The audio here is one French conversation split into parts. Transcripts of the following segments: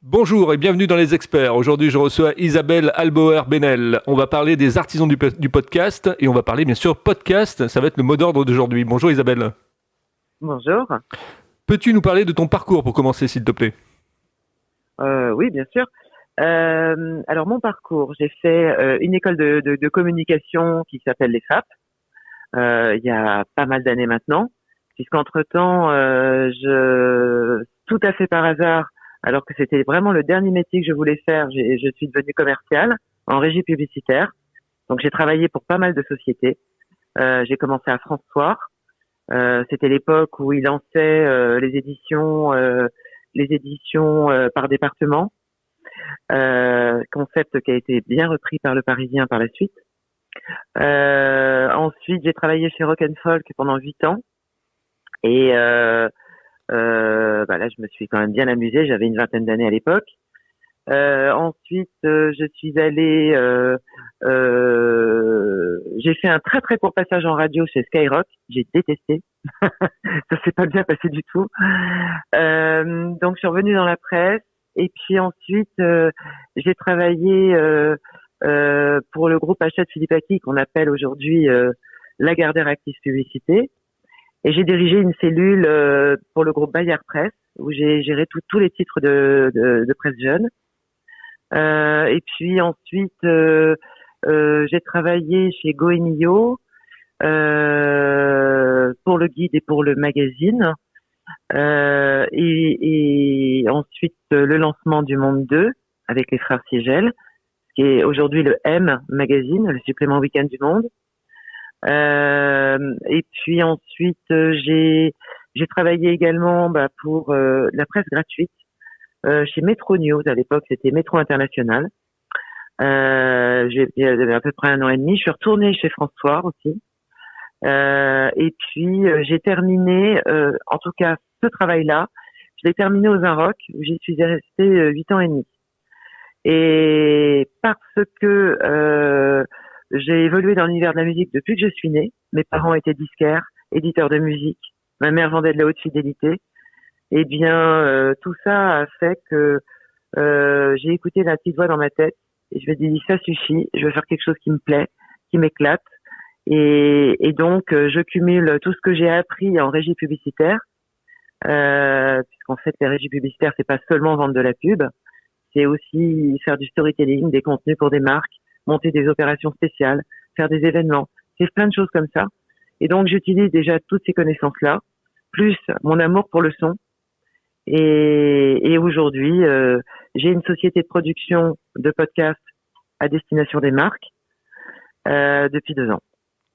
Bonjour et bienvenue dans Les Experts. Aujourd'hui, je reçois Isabelle Albauer-Benel. On va parler des artisans du podcast et on va parler bien sûr podcast. Ça va être le mot d'ordre d'aujourd'hui. Bonjour Isabelle. Bonjour. Peux-tu nous parler de ton parcours pour commencer, s'il te plaît? Oui, bien sûr. Alors mon parcours, j'ai fait une école de communication qui s'appelle les FAP. Il y a pas mal d'années maintenant, puisqu'entre-temps, tout à fait par hasard, alors que c'était vraiment le dernier métier que je voulais faire, je suis devenue commerciale en régie publicitaire. Donc j'ai travaillé pour pas mal de sociétés. J'ai commencé à France Soir. C'était l'époque où ils lançaient les éditions par département. Concept qui a été bien repris par Le Parisien par la suite. Ensuite, j'ai travaillé chez Rock & Folk pendant 8 ans. Et là, je me suis quand même bien amusée. J'avais une vingtaine d'années à l'époque. Ensuite, je suis allée... j'ai fait un très très court passage en radio chez Skyrock. J'ai détesté. Ça s'est pas bien passé du tout. Donc, je suis revenue dans la presse. Et puis ensuite, j'ai travaillé pour le groupe Hachette Philippe Aki, qu'on appelle aujourd'hui Lagardère Active Publicité. Et j'ai dirigé une cellule pour le groupe Bayard Presse, où j'ai géré tous les titres de presse jeune. Et puis ensuite, j'ai travaillé chez Goemio pour le guide et pour le magazine. Et ensuite le lancement du Monde 2 avec les frères Siegel, qui est aujourd'hui le M Magazine, le supplément week-end du Monde. Et puis ensuite j'ai travaillé également pour la presse gratuite chez Métro News. À l'époque c'était Métro International. J'ai à peu près 1 an et demi. Je suis retournée chez France Soir aussi. Et puis j'ai terminé, en tout cas ce travail-là, je l'ai terminé aux Inrock, où j'y suis restée 8 ans et demi. Et parce que j'ai évolué dans l'univers de la musique depuis que je suis née, mes parents étaient disquaires, éditeurs de musique, ma mère vendait de la haute fidélité, et bien tout ça a fait que j'ai écouté la petite voix dans ma tête, et je me dis ça suffit, je veux faire quelque chose qui me plaît, qui m'éclate. Et donc, je cumule tout ce que j'ai appris en régie publicitaire, puisqu'en fait, les régies publicitaires, c'est pas seulement vendre de la pub, c'est aussi faire du storytelling, des contenus pour des marques, monter des opérations spéciales, faire des événements. C'est plein de choses comme ça. Et donc, j'utilise déjà toutes ces connaissances-là, plus mon amour pour le son. Et aujourd'hui, j'ai une société de production de podcasts à destination des marques depuis 2 ans.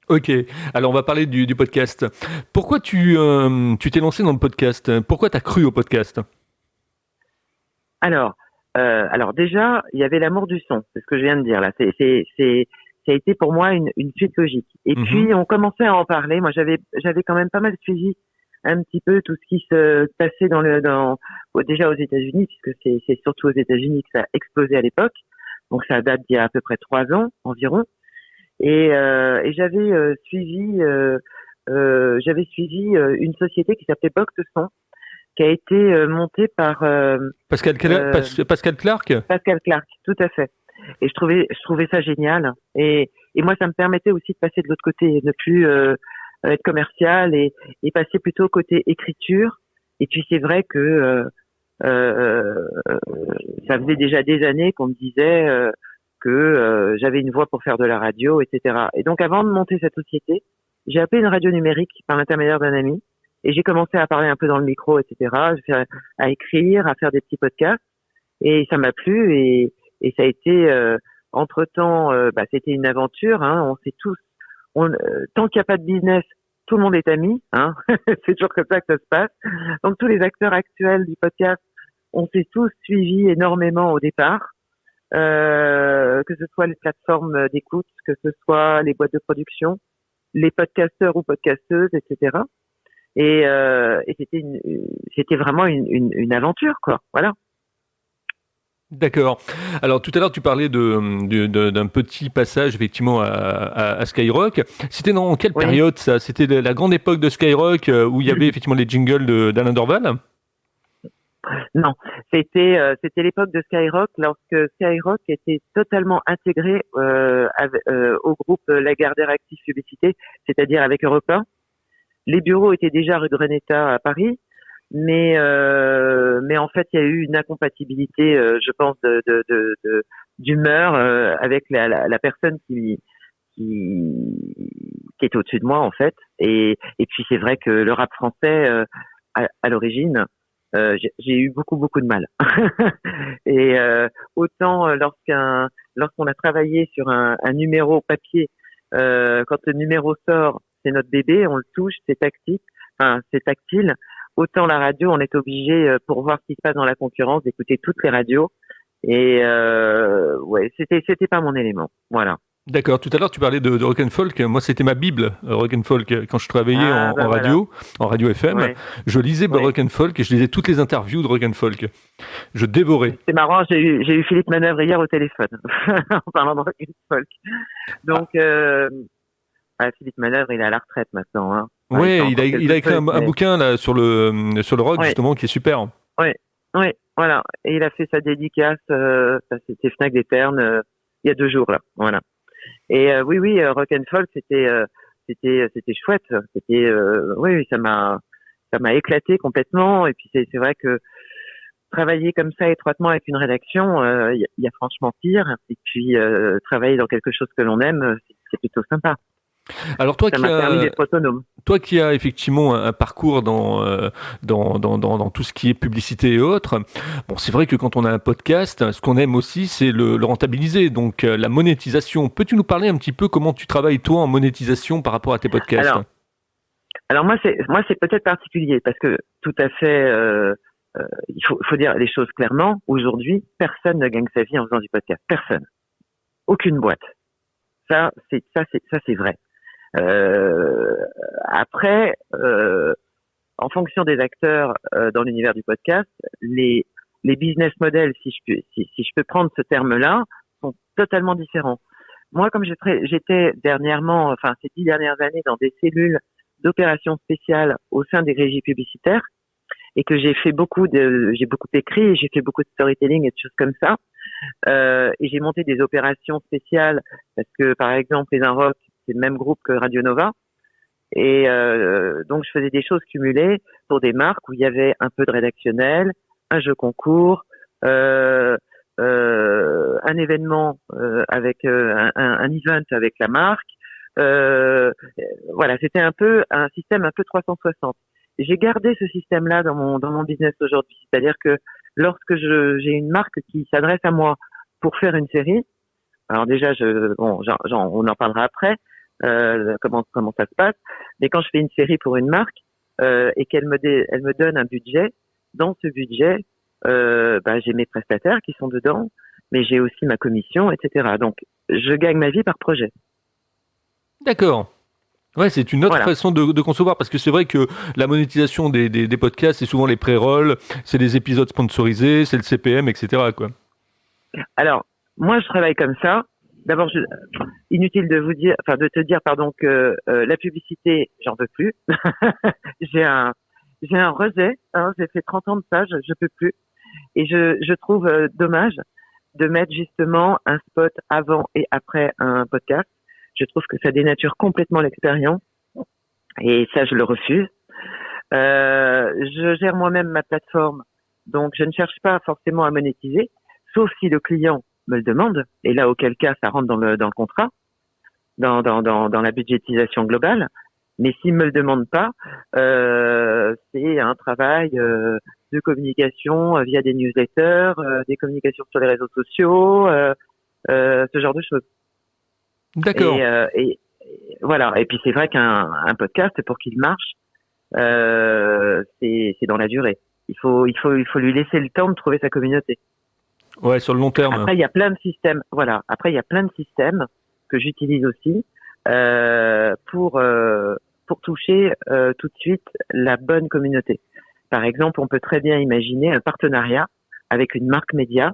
Ok, alors on va parler du podcast. Pourquoi tu t'es lancé dans le podcast? Pourquoi tu as cru au podcast? Alors déjà, il y avait l'amour du son, c'est ce que je viens de dire là. Ça a été pour moi une suite logique. Et puis on commençait à en parler. Moi, j'avais quand même pas mal suivi un petit peu tout ce qui se passait déjà aux États-Unis, puisque c'est surtout aux États-Unis que ça a explosé à l'époque. Donc ça date d'il y a à peu près 3 ans environ. Et j'avais suivi une société qui s'appelait Box Son, qui a été montée par Pascal Clark? Pascal Clark, tout à fait. Et je trouvais ça génial. Et moi, ça me permettait aussi de passer de l'autre côté, ne plus être commercial et passer plutôt côté écriture. Et puis c'est vrai que ça faisait déjà des années qu'on me disait que j'avais une voix pour faire de la radio, etc. Et donc, avant de monter cette société, j'ai appelé une radio numérique par l'intermédiaire d'un ami et j'ai commencé à parler un peu dans le micro, etc., à écrire, à faire des petits podcasts et ça m'a plu et ça a été, entre-temps, c'était une aventure, hein, on sait tous, tant qu'il n'y a pas de business, tout le monde est ami, hein, c'est toujours comme ça que ça se passe. Donc, tous les acteurs actuels du podcast, on s'est tous suivis énormément au départ. Que ce soit les plateformes d'écoute, que ce soit les boîtes de production, les podcasteurs ou podcasteuses, etc. Et c'était vraiment une aventure, quoi. Voilà. D'accord. Alors tout à l'heure tu parlais d'un petit passage effectivement à Skyrock. C'était dans quelle période ça? C'était la grande époque de Skyrock où il y avait effectivement les jingles d'Alain Dorval? Non, c'était l'époque de Skyrock, lorsque Skyrock était totalement intégré au groupe Lagardère Active Publicité, c'est-à-dire avec Europe 1. Les bureaux étaient déjà rue de Renetta à Paris, mais en fait il y a eu une incompatibilité, je pense, d'humeur avec la personne qui est au-dessus de moi en fait. Et puis c'est vrai que le rap français à l'origine, j'ai eu beaucoup de mal. Et autant lorsqu'on a travaillé sur un numéro papier, quand le numéro sort, c'est notre bébé, on le touche, c'est tactile. Autant la radio, on est obligé, pour voir ce qui se passe dans la concurrence, d'écouter toutes les radios. Et ouais, c'était pas mon élément. Voilà. D'accord. Tout à l'heure, tu parlais de rock and folk. Moi, c'était ma bible, rock and folk. Quand je travaillais en voilà. radio FM, Ouais. je lisais rock and folk et je lisais toutes les interviews de rock and folk. Je dévorais. C'est marrant, j'ai eu Philippe Manœuvre hier au téléphone en parlant de rock and folk. Donc, Philippe Manœuvre, il est à la retraite maintenant. Hein. Ouais, il a écrit un bouquin là sur le rock justement qui est super. Ouais, voilà. Et il a fait sa dédicace, c'était Fnac des Ternes, il y a 2 jours là. Voilà. Et oui, rock and folk, c'était chouette. Oui, ça m'a éclaté complètement. Et puis c'est vrai que travailler comme ça étroitement avec une rédaction, il y a franchement pire. Et puis travailler dans quelque chose que l'on aime, c'est plutôt sympa. Alors ça m'a permis d'être autonome. Toi qui as effectivement un parcours dans tout ce qui est publicité et autres, bon, c'est vrai que quand on a un podcast, ce qu'on aime aussi, c'est le rentabiliser, donc la monétisation. Peux-tu nous parler un petit peu comment tu travailles toi en monétisation par rapport à tes podcasts ? Alors moi c'est peut-être particulier parce que tout à fait, il faut dire les choses clairement. Aujourd'hui, personne ne gagne sa vie en faisant du podcast. Personne, aucune boîte. Ça c'est vrai. Après, en fonction des acteurs dans l'univers du podcast, les business models, si je peux prendre ce terme-là, sont totalement différents. Moi, comme j'étais dernièrement, enfin ces 10 dernières années, dans des cellules d'opérations spéciales au sein des régies publicitaires, et que j'ai beaucoup écrit, j'ai fait beaucoup de storytelling et de choses comme ça, et j'ai monté des opérations spéciales parce que, par exemple, les Inrocks, c'est le même groupe que Radio Nova. Et donc, je faisais des choses cumulées pour des marques où il y avait un peu de rédactionnel, un jeu concours, un événement avec un event avec la marque. Voilà, c'était un système un peu 360. J'ai gardé ce système-là dans mon business aujourd'hui. C'est-à-dire que lorsque j'ai une marque qui s'adresse à moi pour faire une série, alors déjà, on en parlera après, comment ça se passe. Mais quand je fais une série pour une marque et qu'elle me donne un budget, dans ce budget, j'ai mes prestataires qui sont dedans, mais j'ai aussi ma commission, etc. Donc, je gagne ma vie par projet. D'accord. Ouais, c'est une autre façon de concevoir, parce que c'est vrai que la monétisation des podcasts, c'est souvent les pré-rolls, c'est des épisodes sponsorisés, c'est le CPM, etc., quoi. Alors, moi, je travaille comme ça. D'abord, inutile de te dire, que la publicité, j'en veux plus. J'ai un rejet. Hein, j'ai fait 30 ans de ça, je peux plus. Et je trouve dommage de mettre justement un spot avant et après un podcast. Je trouve que ça dénature complètement l'expérience. Et ça, je le refuse. Je gère moi-même ma plateforme. Donc, je ne cherche pas forcément à monétiser, sauf si le client me le demande, et là auquel cas ça rentre dans le contrat, dans la budgétisation globale. Mais s'il me le demande pas, c'est un travail de communication via des newsletters, des communications sur les réseaux sociaux, ce genre de choses. D'accord. Et voilà. Et puis c'est vrai qu'un podcast, pour qu'il marche, c'est dans la durée. Il faut lui laisser le temps de trouver sa communauté. Ouais, sur le long terme. Après, il y a plein de systèmes. Voilà. Après, il y a plein de systèmes que j'utilise aussi pour toucher tout de suite la bonne communauté. Par exemple, on peut très bien imaginer un partenariat avec une marque média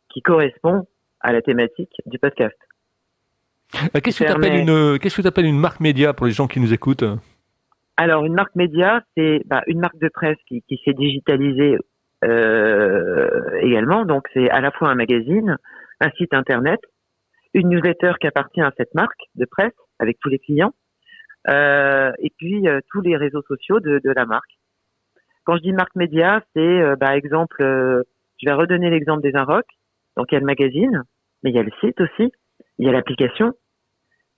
qui correspond à la thématique du podcast. Qu'est-ce que tu appelles une marque média pour les gens qui nous écoutent ? Alors, une marque média, c'est une marque de presse qui s'est digitalisée également. Donc c'est à la fois un magazine, un site internet, une newsletter qui appartient à cette marque de presse avec tous les clients, et puis tous les réseaux sociaux de la marque. Quand je dis marque média, c'est par exemple, je vais redonner l'exemple des Inrocks. Donc il y a le magazine, mais il y a le site aussi, il y a l'application,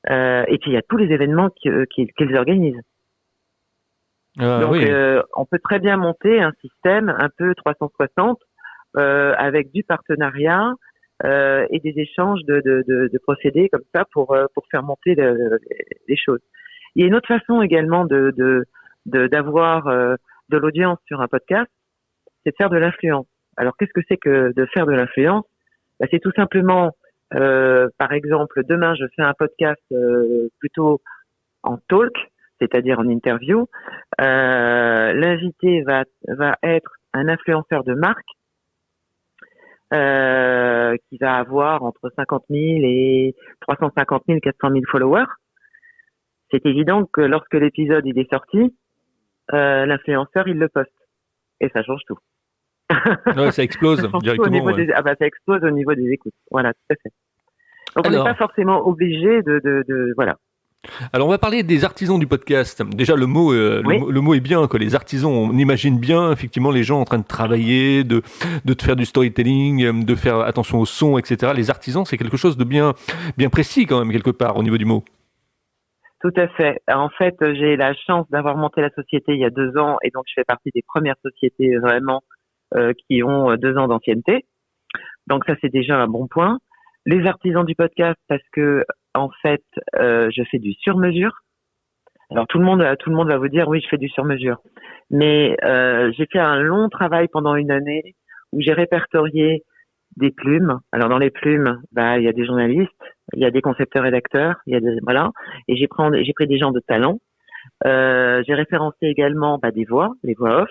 et puis il y a tous les événements qu'ils organisent. Donc Oui. on peut très bien monter un système un peu 360 avec du partenariat et des échanges de procédés comme ça pour faire monter les choses. Il y a une autre façon également d'avoir de l'audience sur un podcast, c'est de faire de l'influence. Alors qu'est-ce que c'est que de faire de l'influence? C'est tout simplement, par exemple, demain je fais un podcast plutôt en talk, c'est-à-dire en interview. L'invité va être un influenceur de marque qui va avoir entre 50 000 et 350 000, 400 000 followers. C'est évident que lorsque l'épisode il est sorti, l'influenceur il le poste et ça change tout. Ouais, ça explose ça directement. Ça explose au niveau des écoutes. Voilà, tout à fait. Donc on n'est pas forcément obligé voilà. Alors on va parler des artisans du podcast. Déjà le mot est bien, quoi. Les artisans, on imagine bien effectivement les gens en train de travailler, de te faire du storytelling, de faire attention au son, etc. Les artisans, c'est quelque chose de bien précis quand même quelque part au niveau du mot. Tout à fait. En fait, j'ai la chance d'avoir monté la société il y a 2 ans et donc je fais partie des premières sociétés vraiment qui ont 2 ans d'ancienneté. Donc ça c'est déjà un bon point. Les artisans du podcast parce que en fait je fais du sur-mesure. Alors tout le monde va vous dire oui je fais du sur-mesure, mais j'ai fait un long travail pendant une année où j'ai répertorié des plumes. Alors dans les plumes, il y a des journalistes, il y a des concepteurs-rédacteurs, il y a et j'ai pris des gens de talent. J'ai référencé également les voix off.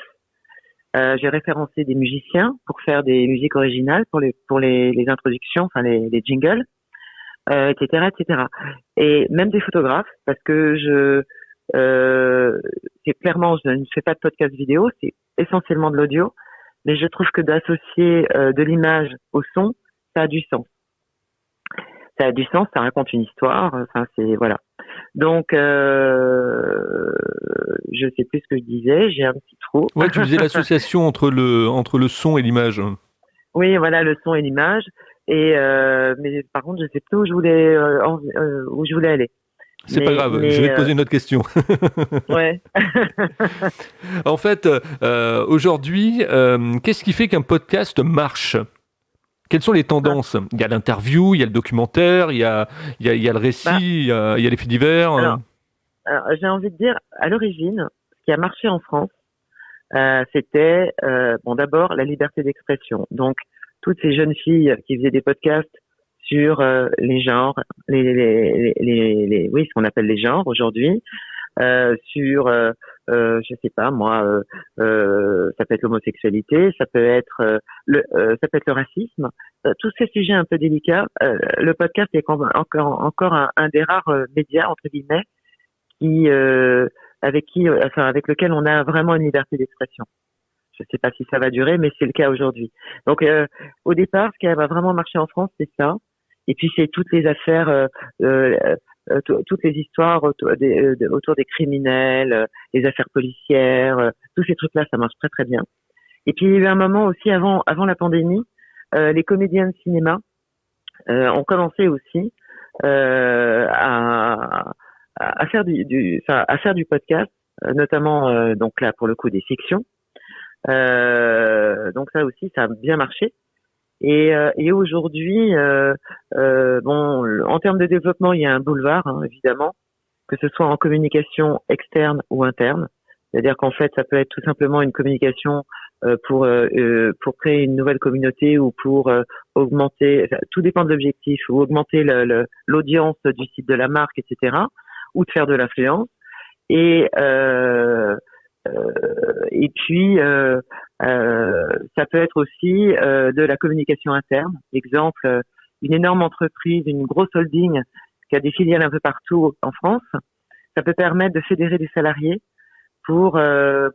J'ai référencé des musiciens pour faire des musiques originales pour les introductions, enfin les jingles, etc., etc. Et même des photographes parce que c'est clairement je ne fais pas de podcast vidéo, c'est essentiellement de l'audio. Mais je trouve que d'associer de l'image au son, ça a du sens. Ça a du sens, ça raconte une histoire. Enfin, c'est voilà. Donc, je sais plus ce que je disais. J'ai un petit trou. Ouais, tu disais l'association entre le son et l'image. Oui, voilà, le son et l'image. Et mais par contre, je sais plus où je voulais aller. C'est pas grave, je vais te poser une autre question. Ouais. En fait, aujourd'hui, qu'est-ce qui fait qu'un podcast marche? Quelles sont les tendances? Il y a l'interview, il y a le documentaire, il y a le récit, il y a les faits divers. Alors, j'ai envie de dire, à l'origine, ce qui a marché en France, c'était d'abord la liberté d'expression. Donc, toutes ces jeunes filles qui faisaient des podcasts sur les genres, ce qu'on appelle les genres aujourd'hui, sur je sais pas moi, ça peut être l'homosexualité, ça peut être le racisme, tous ces sujets un peu délicats. Le podcast est encore un des rares médias entre guillemets avec lequel on a vraiment une liberté d'expression. Je sais pas si ça va durer, mais c'est le cas aujourd'hui. Donc au départ, ce qui va vraiment marcher en France, c'est ça. Et puis c'est toutes les affaires, toutes les histoires autour des criminels, les affaires policières, tous ces trucs-là, ça marche très très bien. Et puis il y a eu un moment aussi avant la pandémie, les comédiens de cinéma ont commencé aussi à faire du podcast, notamment donc là pour le coup des fictions. Donc ça aussi, ça a bien marché. Et aujourd'hui, en termes de développement, il y a un boulevard, hein, évidemment, que ce soit en communication externe ou interne. C'est-à-dire qu'en fait, ça peut être tout simplement une communication pour créer une nouvelle communauté ou pour augmenter, tout dépend de l'objectif, ou augmenter l'audience du site de la marque, etc., ou de faire de l'influence. Et puis ça peut être aussi de la communication interne. Exemple, une énorme entreprise, une grosse holding qui a des filiales un peu partout en France, ça peut permettre de fédérer des salariés pour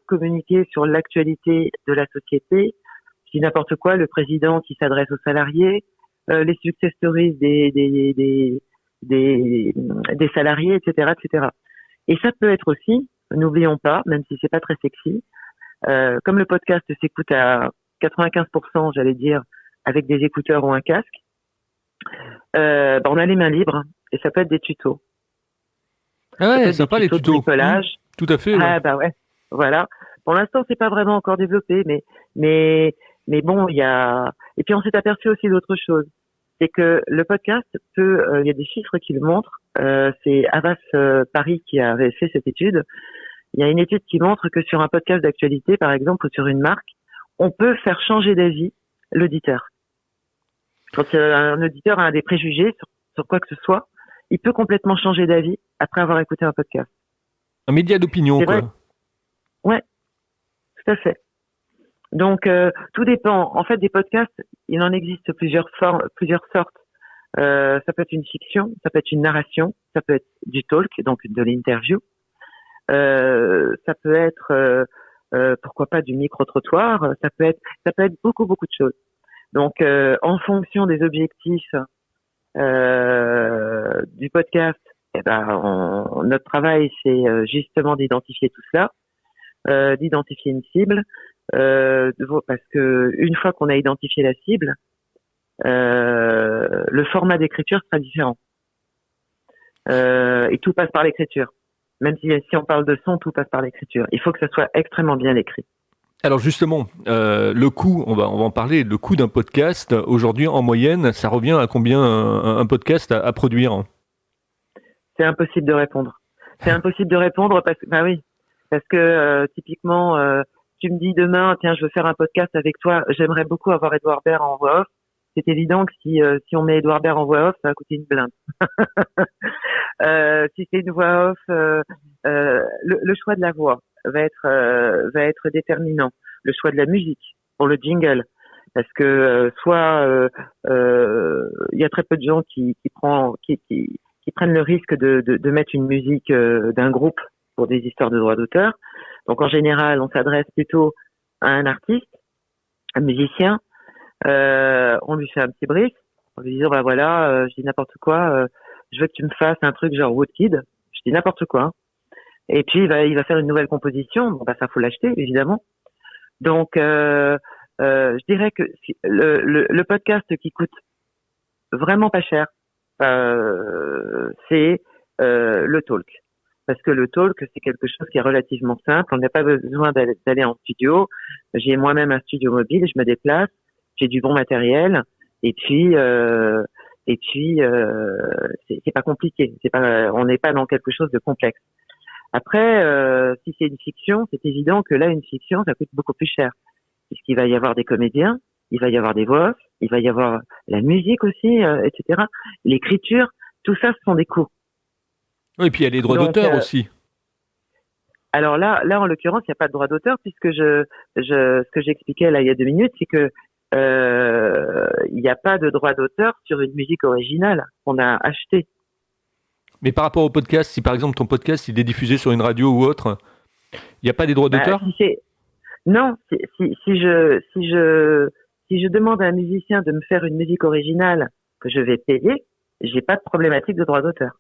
communiquer sur l'actualité de la société, je dis n'importe quoi, le président qui s'adresse aux salariés, les success stories des salariés, etc., etc. Et ça peut être aussi, n'oublions pas, même si c'est pas très sexy, comme le podcast s'écoute à 95%, j'allais dire, avec des écouteurs ou un casque, on a les mains libres et ça peut être des tutos. Ah ouais, c'est sympa les de tutos. bricolage. Tout à fait. Ah bah ouais, voilà. Pour l'instant, c'est pas vraiment encore développé, mais bon, il y a. Et puis on s'est aperçu aussi d'autre chose, c'est que le podcast peut, il y a des chiffres qui le montrent. C'est Havas Paris qui avait fait cette étude. Il y a une étude qui montre que sur un podcast d'actualité, par exemple, ou sur une marque, on peut faire changer d'avis l'auditeur. Quand un auditeur a des préjugés sur quoi que ce soit, il peut complètement changer d'avis après avoir écouté un podcast. Un média d'opinion, c'est quoi. Vrai. Ouais, tout à fait. Donc, tout dépend. En fait, des podcasts, il en existe plusieurs sortes. Ça peut être une fiction, ça peut être une narration, ça peut être du talk, donc de l'interview. Ça peut être, pourquoi pas, du micro-trottoir. Ça peut être beaucoup, beaucoup de choses. Donc, en fonction des objectifs du podcast, notre travail, c'est justement d'identifier tout cela, d'identifier une cible, parce que une fois qu'on a identifié la cible, le format d'écriture sera différent. Et tout passe par l'écriture. Même si on parle de son, tout passe par l'écriture. Il faut que ça soit extrêmement bien écrit. Alors justement, le coût, on va en parler, le coût d'un podcast, aujourd'hui en moyenne, ça revient à combien un podcast à produire ? C'est impossible de répondre. C'est impossible de répondre parce que typiquement, tu me dis demain, tiens, je veux faire un podcast avec toi, j'aimerais beaucoup avoir Edouard Baird en voix off. C'est évident que si on met Edouard Baird en voix off, ça va coûter une blinde. Si c'est une voix off, le choix de la voix va être déterminant. Le choix de la musique pour le jingle, parce que il y a très peu de gens qui prennent le risque de mettre une musique d'un groupe pour des histoires de droits d'auteur. Donc en général, on s'adresse plutôt à un artiste, un musicien. On lui fait un petit brief en lui disant je dis n'importe quoi, je veux que tu me fasses un truc genre Woodkid, je dis n'importe quoi, hein. Et puis il va faire une nouvelle composition. Bon ça faut l'acheter évidemment. Donc je dirais que le podcast qui coûte vraiment pas cher, c'est le talk. Parce que le talk, c'est quelque chose qui est relativement simple. On n'a pas besoin d'aller en studio. J'ai moi-même un studio mobile, je me déplace, j'ai du bon matériel, et puis c'est pas compliqué. On n'est pas dans quelque chose de complexe. Après, si c'est une fiction, c'est évident que là, une fiction, ça coûte beaucoup plus cher, puisqu'il va y avoir des comédiens, il va y avoir des voix off, il va y avoir la musique aussi, etc. L'écriture, tout ça, ce sont des coûts. Oui, et puis il y a les droits d'auteur aussi. Alors là, en l'occurrence, il n'y a pas de droit d'auteur, puisque ce que j'expliquais là il y a 2 minutes, c'est que il n'y a pas de droit d'auteur sur une musique originale qu'on a achetée. Mais par rapport au podcast, si par exemple ton podcast il est diffusé sur une radio ou autre, il n'y a pas des droits d'auteur ? Non, si je demande à un musicien de me faire une musique originale que je vais payer, j'ai pas de problématique de droit d'auteur.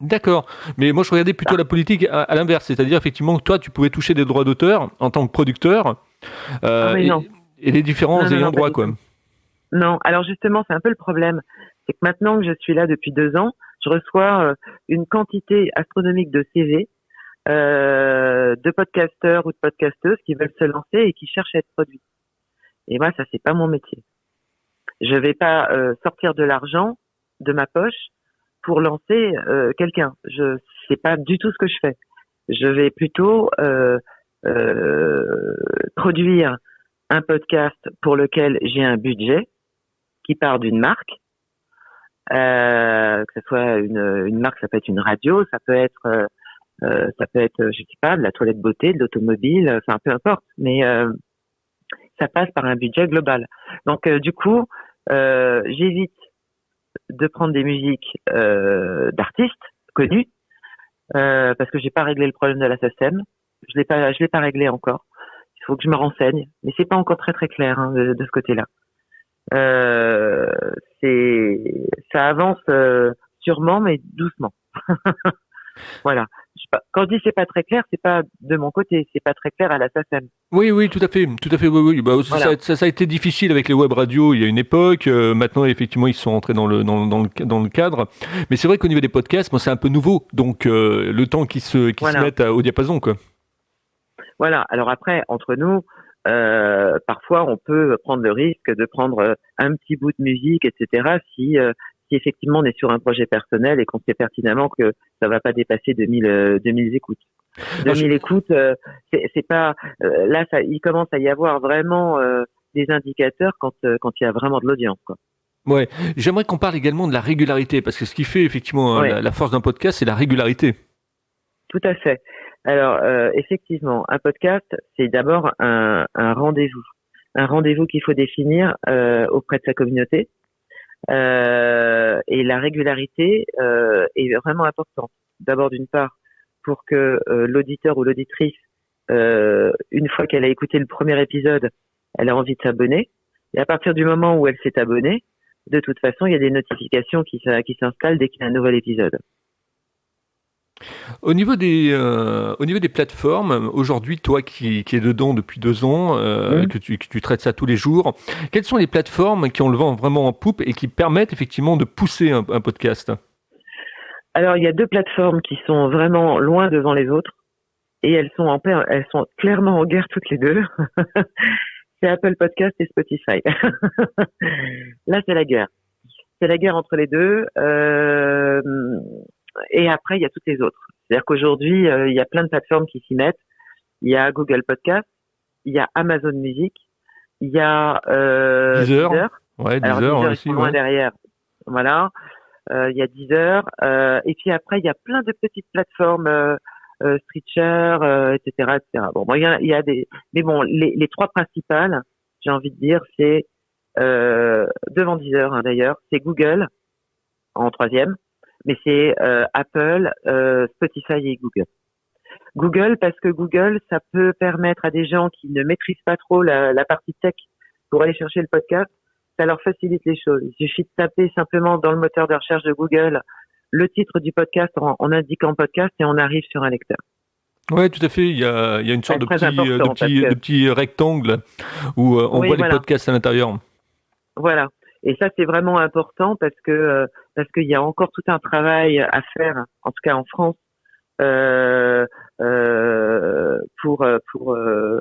D'accord, mais moi je regardais plutôt la politique à l'inverse, c'est-à-dire effectivement que toi tu pouvais toucher des droits d'auteur en tant que producteur et les différents ayants droit quoi. Non, alors justement c'est un peu le problème, c'est que maintenant que je suis là depuis 2 ans, je reçois une quantité astronomique de CV de podcasteurs ou de podcasteuses qui veulent se lancer et qui cherchent à être produits. Et moi ça c'est pas mon métier. Je vais pas sortir de l'argent de ma poche pour lancer quelqu'un. C'est pas du tout ce que je fais. Je vais plutôt produire un podcast pour lequel j'ai un budget qui part d'une marque, que ce soit une marque, ça peut être une radio, ça peut être je sais pas, de la toilette beauté, de l'automobile, enfin peu importe, mais ça passe par un budget global. Donc du coup, j'évite de prendre des musiques d'artistes connus parce que j'ai pas réglé le problème de la SACEM. Je l'ai pas réglé encore. Il faut que je me renseigne, mais c'est pas encore très très clair hein, de ce côté-là. Euh, ça avance sûrement, mais doucement. Voilà. Quand je dis c'est pas très clair, c'est pas de mon côté, c'est pas très clair à la SACEM. Oui, oui, tout à fait, oui, oui. Bah, Voilà. ça a été difficile avec les web radios il y a une époque. Maintenant, effectivement, ils sont entrés dans le cadre. Mais c'est vrai qu'au niveau des podcasts, moi, c'est un peu nouveau. Donc, le temps qu'ils se Voilà. mettent au diapason, quoi. Voilà. Alors après, entre nous, parfois on peut prendre le risque de prendre un petit bout de musique, etc. Si effectivement on est sur un projet personnel et qu'on sait pertinemment que ça va pas dépasser 2000 écoutes. Alors, 2000 écoutes, c'est pas là, il commence à y avoir vraiment des indicateurs quand il y a vraiment de l'audience, quoi. ouais, j'aimerais qu'on parle également de la régularité, parce que ce qui fait effectivement Ouais, la force d'un podcast, c'est la régularité. tout à fait. Alors effectivement, un podcast, c'est d'abord un rendez-vous, un rendez-vous qu'il faut définir auprès de sa communauté. Et la régularité est vraiment importante. D'abord, d'une part, pour que l'auditeur ou l'auditrice, une fois qu'elle a écouté le premier épisode, elle a envie de s'abonner. Et à partir du moment où elle s'est abonnée, de toute façon, il y a des notifications qui s'installent dès qu'il y a un nouvel épisode. Au niveau des plateformes, aujourd'hui, toi qui es dedans depuis 2 ans, Mmh. que tu traites ça tous les jours, quelles sont les plateformes qui ont le vent vraiment en poupe et qui permettent effectivement de pousser un podcast? Alors, il y a deux plateformes qui sont vraiment loin devant les autres et elles sont clairement en guerre toutes les deux. C'est Apple Podcast et Spotify. Là, c'est la guerre. C'est la guerre entre les deux. Et après, il y a toutes les autres. C'est-à-dire qu'aujourd'hui, il y a plein de plateformes qui s'y mettent. Il y a Google Podcast, il y a Amazon Music, il y a Deezer? Deezer. Ouais, Alors Deezer Deezer, ils aussi, sont loin ouais. derrière. Voilà. Il y a Deezer. Et puis après, il y a plein de petites plateformes, Stitcher, etc., etc. Bon, moi, il y a des... Mais bon, les trois principales, j'ai envie de dire, c'est devant Deezer, hein, d'ailleurs, c'est Google en troisième, mais c'est Apple, Spotify et Google. Google, parce que Google, ça peut permettre à des gens qui ne maîtrisent pas trop la partie tech pour aller chercher le podcast, ça leur facilite les choses. Il suffit de taper simplement dans le moteur de recherche de Google le titre du podcast en indiquant podcast et on arrive sur un lecteur. Ouais, tout à fait. Il y a une sorte C'est très important parce de que, petit rectangle où on oui, voit les voilà, podcasts à l'intérieur. voilà. Et ça, c'est vraiment important parce qu'il y a encore tout un travail à faire, en tout cas en France, euh, euh, pour, euh, pour, euh,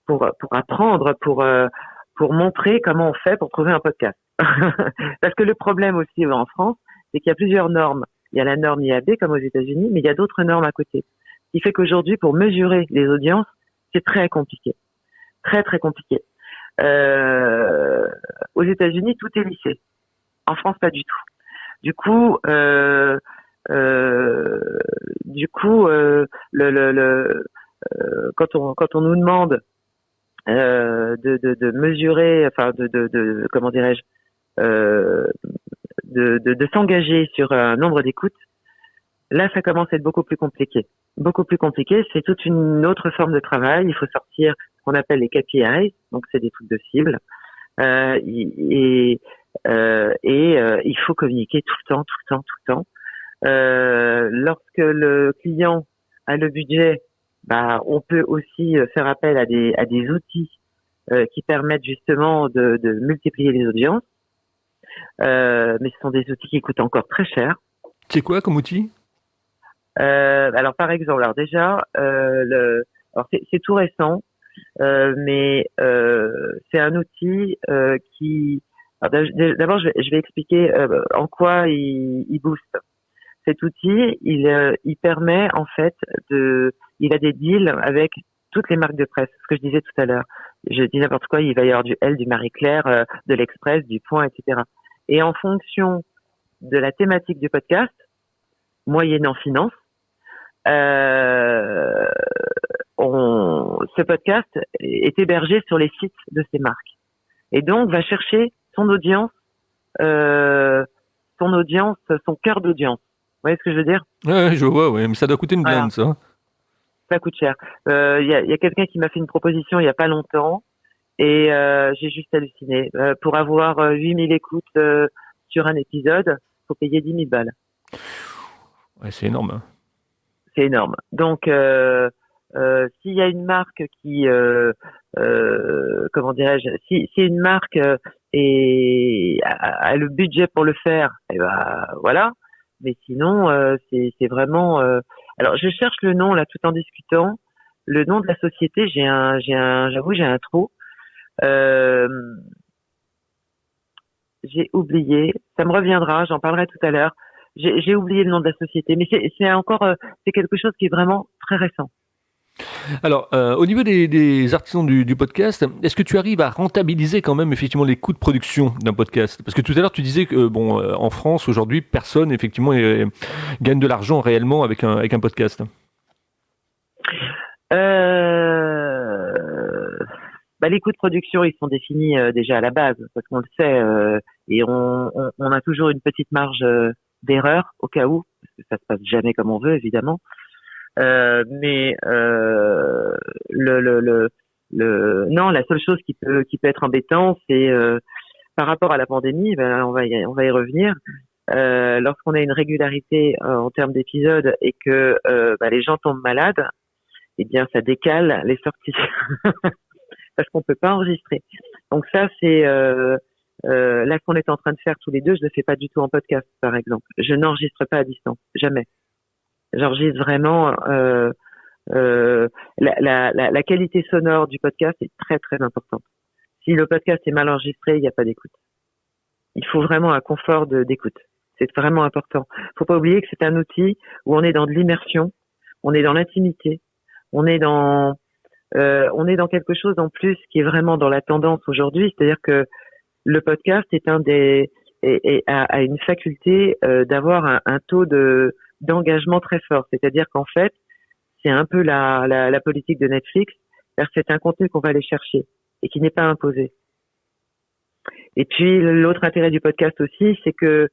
pour apprendre, pour montrer comment on fait pour trouver un podcast. Parce que le problème aussi en France, c'est qu'il y a plusieurs normes. Il y a la norme IAB comme aux États-Unis, mais il y a d'autres normes à côté. Ce qui fait qu'aujourd'hui, pour mesurer les audiences, c'est très compliqué. Très, très compliqué. Euh, Aux États-Unis, tout est lissé. En France, pas du tout. Du coup, euh, quand on nous demande de mesurer, enfin de comment dirais-je, euh, de s'engager sur un nombre d'écoutes, là ça commence à être beaucoup plus compliqué. Beaucoup plus compliqué, c'est toute une autre forme de travail. Il faut sortir ce qu'on appelle les KPI, donc c'est des trucs de cible, et il faut communiquer tout le temps, tout le temps, tout le temps. Lorsque le client a le budget, bah, on peut aussi faire appel à des outils qui permettent justement de multiplier les audiences. Mais ce sont des outils qui coûtent encore très cher. C'est quoi comme outil? Alors par exemple, alors déjà, alors c'est tout récent, mais c'est un outil qui. Alors, d'abord, je vais expliquer en quoi il booste. Cet outil, il permet en fait il a des deals avec toutes les marques de presse. Ce que je disais tout à l'heure. Je dis n'importe quoi, il va y avoir du Elle, du Marie-Claire, de l'Express, du Point, etc. Et en fonction de la thématique du podcast, moyennant finance, euh, ce podcast est hébergé sur les sites de ces marques. Et donc, va chercher euh, son cœur d'audience. Vous voyez ce que je veux dire? Ouais, je vois, ouais, mais ça doit coûter une Voilà. blinde, ça. ça coûte cher. Y a quelqu'un qui m'a fait une proposition il y a pas longtemps et j'ai juste halluciné. Pour avoir 8000 écoutes sur un épisode, faut payer 10 000 balles. Ouais, c'est énorme. Hein. C'est énorme. Donc, s'il y a une marque qui, comment dirais-je, si une marque a le budget pour le faire, et ben voilà. Mais sinon, c'est vraiment. Alors, je cherche le nom là, tout en discutant. Le nom de la société, j'avoue, j'ai un trou. J'ai oublié. Ça me reviendra. J'en parlerai tout à l'heure. J'ai oublié le nom de la société, mais c'est encore c'est quelque chose qui est vraiment très récent. Alors, au niveau des artisans du podcast, est-ce que tu arrives à rentabiliser quand même effectivement les coûts de production d'un podcast? Parce que tout à l'heure tu disais que en France aujourd'hui, personne effectivement gagne de l'argent réellement avec un podcast. Les coûts de production, ils sont définis déjà à la base, parce qu'on le sait, et on a toujours une petite marge d'erreur au cas où, parce que ça se passe jamais comme on veut évidemment. Mais non, la seule chose qui peut être embêtant, c'est par rapport à la pandémie, on va y revenir. Lorsqu'on a une régularité en termes d'épisodes et que les gens tombent malades, eh bien ça décale les sorties parce qu'on peut pas enregistrer. Donc ça c'est là qu'on est en train de faire tous les deux, je le fais pas du tout en podcast par exemple. Je n'enregistre pas à distance, jamais. J'enregistre vraiment la qualité sonore du podcast est très très importante. Si le podcast est mal enregistré, il n'y a pas d'écoute. Il faut vraiment un confort d'écoute. C'est vraiment important. Faut pas oublier que c'est un outil où on est dans de l'immersion, on est dans l'intimité, on est dans quelque chose en plus qui est vraiment dans la tendance aujourd'hui, c'est-à-dire que le podcast est a une faculté d'avoir un taux d'engagement très fort, c'est-à-dire qu'en fait, c'est un peu la politique de Netflix, c'est un contenu qu'on va aller chercher et qui n'est pas imposé. Et puis l'autre intérêt du podcast aussi, c'est que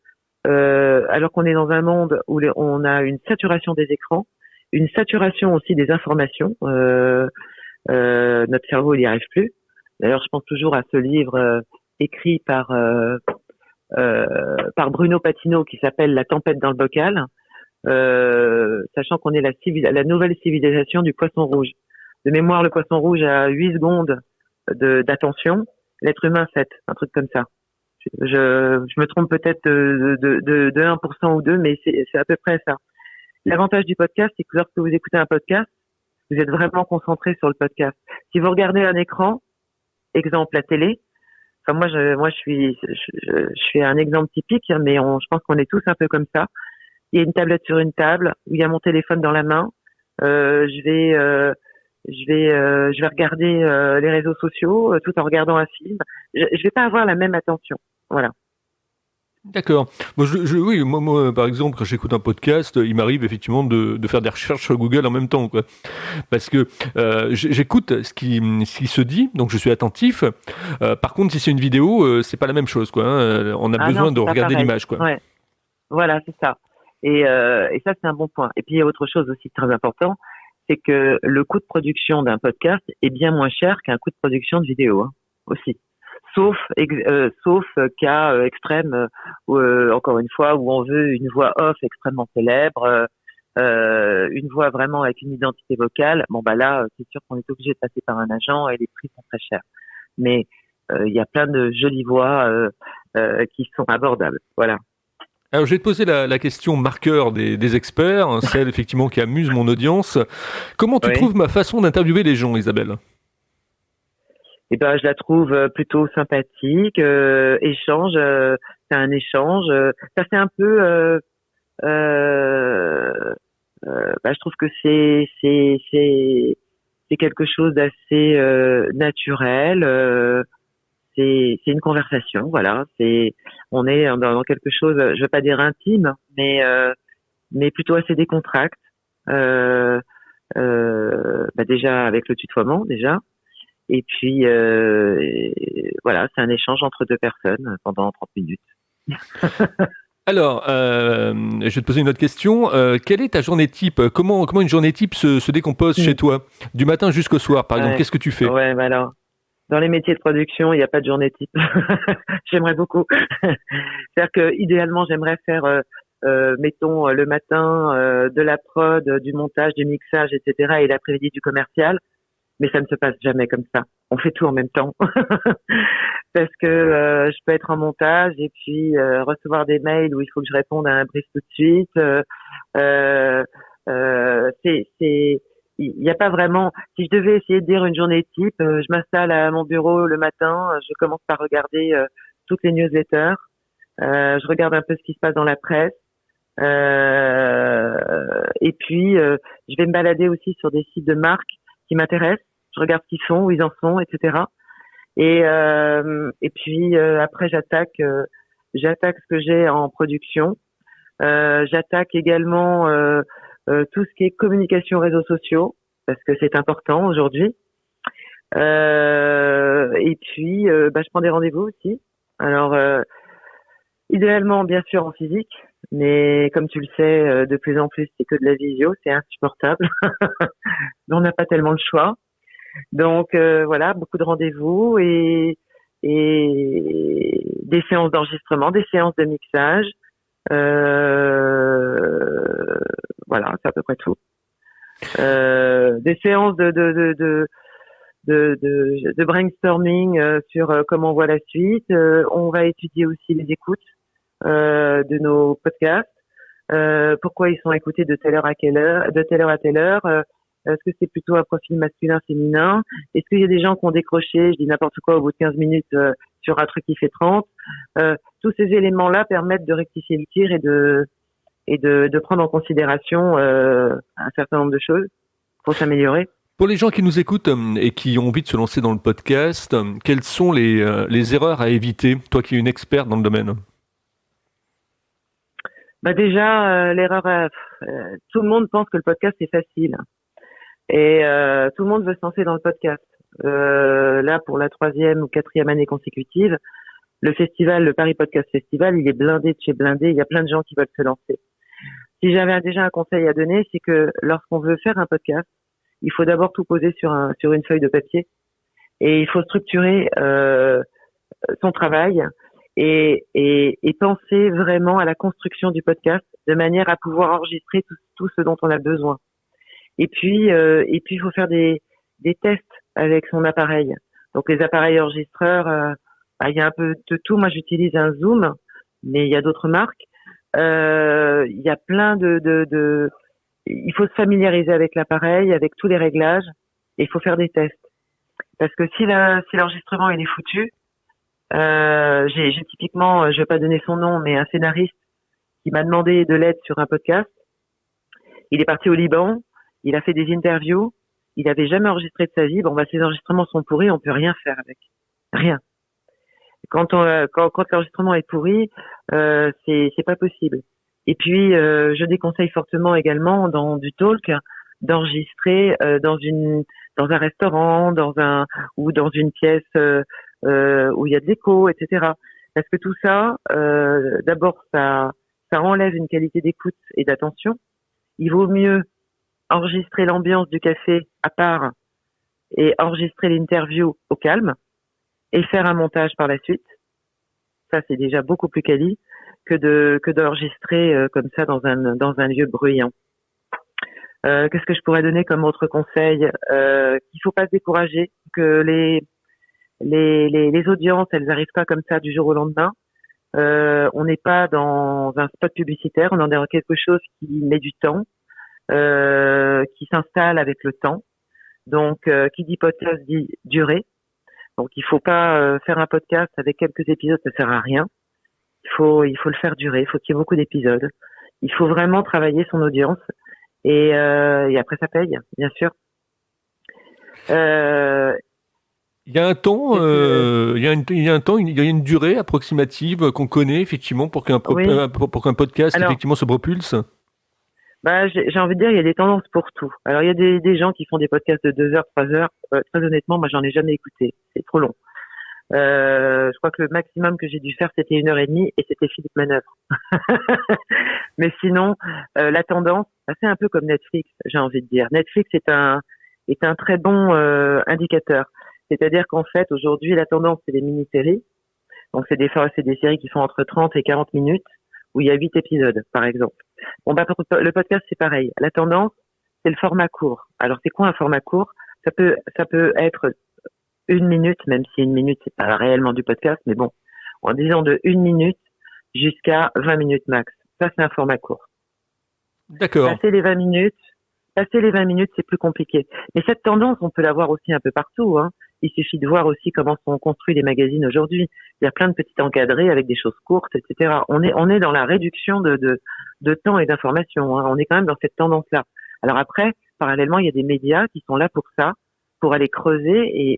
alors qu'on est dans un monde où on a une saturation des écrans, une saturation aussi des informations, notre cerveau il n'y arrive plus. D'ailleurs, je pense toujours à ce livre écrit par Bruno Patino qui s'appelle La tempête dans le bocal, sachant qu'on est la nouvelle civilisation du poisson rouge. De mémoire, le poisson rouge a 8 secondes d'attention, l'être humain 7, un truc comme ça. Je me trompe peut-être de 1% ou 2, mais c'est à peu près ça. L'avantage du podcast, c'est que lorsque vous écoutez un podcast, vous êtes vraiment concentré sur le podcast. Si vous regardez un écran, exemple la télé, enfin moi je suis un exemple typique, mais je pense qu'on est tous un peu comme ça. Il y a une tablette sur une table, où il y a mon téléphone dans la main. Je vais regarder les réseaux sociaux tout en regardant un film. Je vais pas avoir la même attention. Voilà. D'accord. Oui, moi, par exemple, quand j'écoute un podcast, il m'arrive effectivement de faire des recherches sur Google en même temps, quoi. Parce que j'écoute ce qui se dit, donc je suis attentif. Par contre, si c'est une vidéo, c'est pas la même chose, quoi. Hein. On a besoin de regarder l'image, quoi. Ouais. Voilà, c'est ça. Et ça, c'est un bon point. Et puis, il y a autre chose aussi très important, c'est que le coût de production d'un podcast est bien moins cher qu'un coût de production de vidéo, hein, aussi. Sauf cas extrême, encore une fois, où on veut une voix off extrêmement célèbre, une voix vraiment avec une identité vocale. Bon, là, c'est sûr qu'on est obligé de passer par un agent et les prix sont très chers. Mais il y a plein de jolies voix qui sont abordables. Voilà. Alors, je vais te poser la question marqueur des experts, hein, celle effectivement qui amuse mon audience. Comment tu trouves ma façon d'interviewer les gens, Isabelle? Eh ben, je la trouve plutôt sympathique. Échange, c'est un échange. Ça fait un peu. Je trouve que c'est quelque chose d'assez naturel. C'est une conversation, voilà. On est dans quelque chose, je veux pas dire intime, mais plutôt assez décontracté. Déjà avec le tutoiement déjà. Et puis voilà, c'est un échange entre deux personnes pendant 30 minutes. Alors, je vais te poser une autre question. Quelle est ta journée type? Comment une journée type se décompose chez Mm. toi? Du matin jusqu'au soir, par exemple, Ouais, qu'est-ce que tu fais? ouais, bah alors, dans les métiers de production, il n'y a pas de journée type. J'aimerais beaucoup. C'est-à-dire que idéalement, j'aimerais faire, mettons, le matin de la prod, du montage, du mixage, etc., et l'après-midi du commercial. Mais ça ne se passe jamais comme ça. On fait tout en même temps. Parce que je peux être en montage et puis recevoir des mails où il faut que je réponde à un brief tout de suite. Euh, il n'y a pas vraiment. Si je devais essayer de dire une journée type, je m'installe à mon bureau le matin, je commence par regarder toutes les newsletters, je regarde un peu ce qui se passe dans la presse, et puis je vais me balader aussi sur des sites de marques qui m'intéressent. Je regarde ce qu'ils font, où ils en sont, etc. Et puis après j'attaque ce que j'ai en production. J'attaque également tout ce qui est communication réseaux sociaux parce que c'est important aujourd'hui. Et puis je prends des rendez-vous aussi. Alors idéalement bien sûr en physique, mais comme tu le sais de plus en plus c'est que de la visio, c'est insupportable. On n'a pas tellement le choix. Donc voilà, beaucoup de rendez-vous et des séances d'enregistrement, des séances de mixage. Voilà, c'est à peu près tout. Des séances de brainstorming sur comment on voit la suite. On va étudier aussi les écoutes de nos podcasts. Pourquoi ils sont écoutés de telle heure à quelle heure, de telle heure à telle heure. Est-ce que c'est plutôt un profil masculin, féminin? Est-ce qu'il y a des gens qui ont décroché, je dis n'importe quoi, au bout de 15 minutes sur un truc qui fait 30? Tous ces éléments-là permettent de rectifier le tir et de prendre en considération un certain nombre de choses pour s'améliorer. Pour les gens qui nous écoutent et qui ont envie de se lancer dans le podcast, quelles sont les erreurs à éviter, toi qui es une experte dans le domaine? Bah déjà, l'erreur, tout le monde pense que le podcast c'est facile et tout le monde veut se lancer dans le podcast. Là, pour la 3e ou 4e année consécutive, le festival, le Paris Podcast Festival, il est blindé de chez blindé. Il y a plein de gens qui veulent se lancer. Si j'avais déjà un conseil à donner, c'est que lorsqu'on veut faire un podcast, il faut d'abord tout poser sur une feuille de papier et il faut structurer son travail et penser vraiment à la construction du podcast de manière à pouvoir enregistrer tout ce dont on a besoin. Et puis il faut faire des tests avec son appareil. Donc les appareils enregistreurs, il y a un peu de tout. Moi, j'utilise un Zoom, mais il y a d'autres marques. Il y a plein il faut se familiariser avec l'appareil, avec tous les réglages, et il faut faire des tests. Parce que si l'enregistrement il est foutu, j'ai typiquement, je vais pas donner son nom, mais un scénariste qui m'a demandé de l'aide sur un podcast. Il est parti au Liban, il a fait des interviews, il n'avait jamais enregistré de sa vie. Bon, ses enregistrements sont pourris, on peut rien faire avec, rien. Quand l'enregistrement est pourri, c'est pas possible. Et puis, je déconseille fortement également dans du talk d'enregistrer dans un restaurant, ou dans une pièce où il y a de l'écho, etc. Parce que tout ça, d'abord, ça enlève une qualité d'écoute et d'attention. Il vaut mieux enregistrer l'ambiance du café à part et enregistrer l'interview au calme et faire un montage par la suite. Ça, c'est déjà beaucoup plus quali que d'enregistrer comme ça dans un lieu bruyant. Qu'est-ce que je pourrais donner comme autre conseil? Qu'il faut pas se décourager, que les audiences, elles arrivent pas comme ça du jour au lendemain. On n'est pas dans un spot publicitaire, on est dans quelque chose qui met du temps, qui s'installe avec le temps. Donc, qui dit podcast dit durée. Donc, il faut pas faire un podcast avec quelques épisodes, ça sert à rien. Il faut le faire durer. Il faut qu'il y ait beaucoup d'épisodes. Il faut vraiment travailler son audience et après ça paye, bien sûr. Il y a un temps, il y a un temps, il y a une durée approximative qu'on connaît effectivement pour qu'un Oui. pour qu'un podcast Alors, effectivement se propulse. j'ai envie de dire, il y a des tendances pour tout. Alors, il y a des gens qui font des podcasts de 2 heures, 3 heures. Très honnêtement, moi, j'en ai jamais écouté. C'est trop long. Je crois que le maximum que j'ai dû faire, c'était 1h30 et c'était Philippe Manœuvre. Mais sinon, la tendance, c'est un peu comme Netflix, j'ai envie de dire. Netflix est un très bon indicateur. C'est-à-dire qu'en fait, aujourd'hui, la tendance, c'est les mini-séries. Donc, c'est des séries qui font entre 30 et 40 minutes, où il y a 8 épisodes, par exemple. Bon, bah, le podcast, c'est pareil. La tendance, c'est le format court. Alors, c'est quoi un format court? Ça peut être 1 minute, même si 1 minute, c'est pas réellement du podcast, mais bon, en disant de 1 minute jusqu'à 20 minutes max. Ça, c'est un format court. D'accord. Passer les 20 minutes, c'est plus compliqué. Mais cette tendance, on peut la voir aussi un peu partout, hein. Il suffit de voir aussi comment sont construits les magazines aujourd'hui. Il y a plein de petits encadrés avec des choses courtes, etc. On est dans la réduction de temps et d'information, hein. On est quand même dans cette tendance-là. Alors après, parallèlement, il y a des médias qui sont là pour ça, pour aller creuser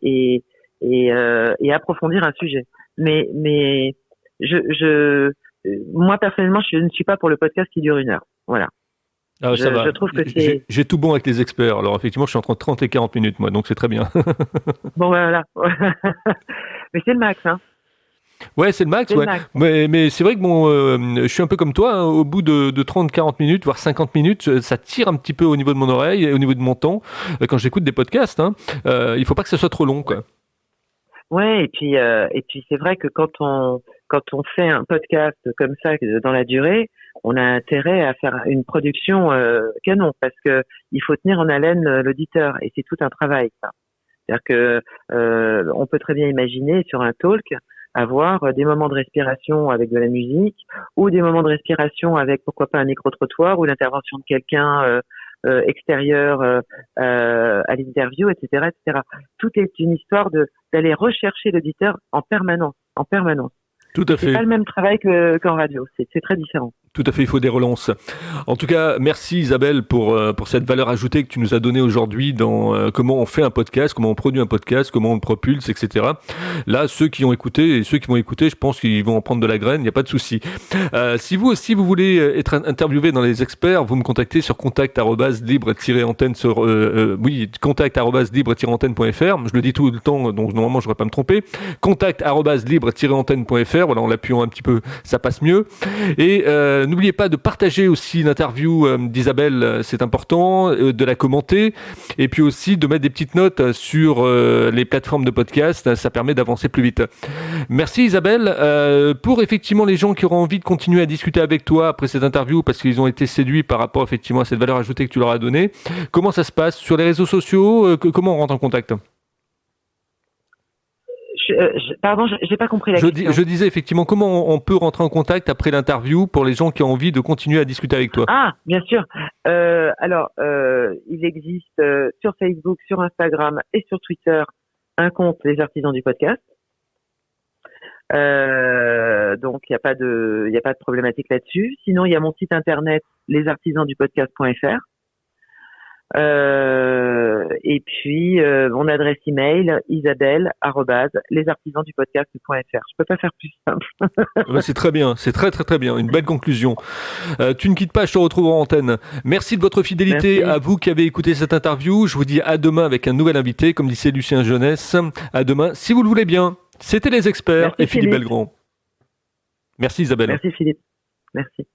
et approfondir un sujet. Mais moi personnellement, je ne suis pas pour le podcast qui dure 1 heure. Voilà. Ah, ça va. Je trouve que c'est... J'ai tout bon avec les experts. Alors effectivement, je suis entre 30 et 40 minutes, moi, donc c'est très bien. Bon, voilà. Mais c'est le max, hein. Ouais, c'est le max, C'est ouais. le max. Mais c'est vrai que je suis un peu comme toi, hein, au bout de 30-40 minutes, voire 50 minutes, ça tire un petit peu au niveau de mon oreille et au niveau de mon temps quand j'écoute des podcasts. Hein. Il faut pas que ça soit trop long, quoi. Ouais, et puis c'est vrai que quand on fait un podcast comme ça dans la durée, on a intérêt à faire une production canon parce que il faut tenir en haleine l'auditeur et c'est tout un travail, ça. C'est-à-dire que on peut très bien imaginer sur un talk avoir des moments de respiration avec de la musique ou des moments de respiration avec pourquoi pas un micro-trottoir ou l'intervention de quelqu'un extérieur à l'interview, etc., etc. Tout est une histoire d'aller rechercher l'auditeur en permanence, en permanence. Tout à fait. C'est pas le même travail qu'en radio, c'est très différent. Tout à fait, il faut des relances. En tout cas, merci Isabelle pour cette valeur ajoutée que tu nous as donnée aujourd'hui dans comment on fait un podcast, comment on produit un podcast, comment on le propulse, etc. Là, ceux qui ont écouté et ceux qui vont écouter, je pense qu'ils vont en prendre de la graine, il n'y a pas de souci. Si vous aussi, vous voulez être interviewé dans les experts, vous me contactez sur contact@libre-antenne sur contact@libre-antenne.fr. Je le dis tout le temps, donc normalement je ne devrais pas me tromper. Contact@libre-antenne.fr. Voilà, en l'appuyant un petit peu, ça passe mieux. Et n'oubliez pas de partager aussi l'interview d'Isabelle, c'est important, de la commenter, et puis aussi de mettre des petites notes sur les plateformes de podcast, ça permet d'avancer plus vite. Merci Isabelle. Pour effectivement les gens qui auront envie de continuer à discuter avec toi après cette interview, parce qu'ils ont été séduits par rapport effectivement à cette valeur ajoutée que tu leur as donnée, comment ça se passe sur les réseaux sociaux, comment on rentre en contact? Pardon, j'ai pas compris la question. Je disais effectivement comment on peut rentrer en contact après l'interview pour les gens qui ont envie de continuer à discuter avec toi. Ah, bien sûr. Il existe sur Facebook, sur Instagram et sur Twitter un compte Les Artisans du Podcast. Donc il n'y a pas de problématique là-dessus. Sinon, il y a mon site internet lesartisansdupodcast.fr. Et puis mon adresse email isabelle@lesartisansdupodcast.fr. Je peux pas faire plus simple. Ouais, c'est très bien, c'est très très très bien, une belle conclusion. Tu ne quittes pas, je te retrouve en antenne. Merci de votre fidélité. Merci. À vous qui avez écouté cette interview. Je vous dis à demain avec un nouvel invité, comme disait Lucien Jeunesse. À demain, si vous le voulez bien. C'était les experts. Merci, et Philippe Belgrand. Merci Isabelle. Merci Philippe. Merci.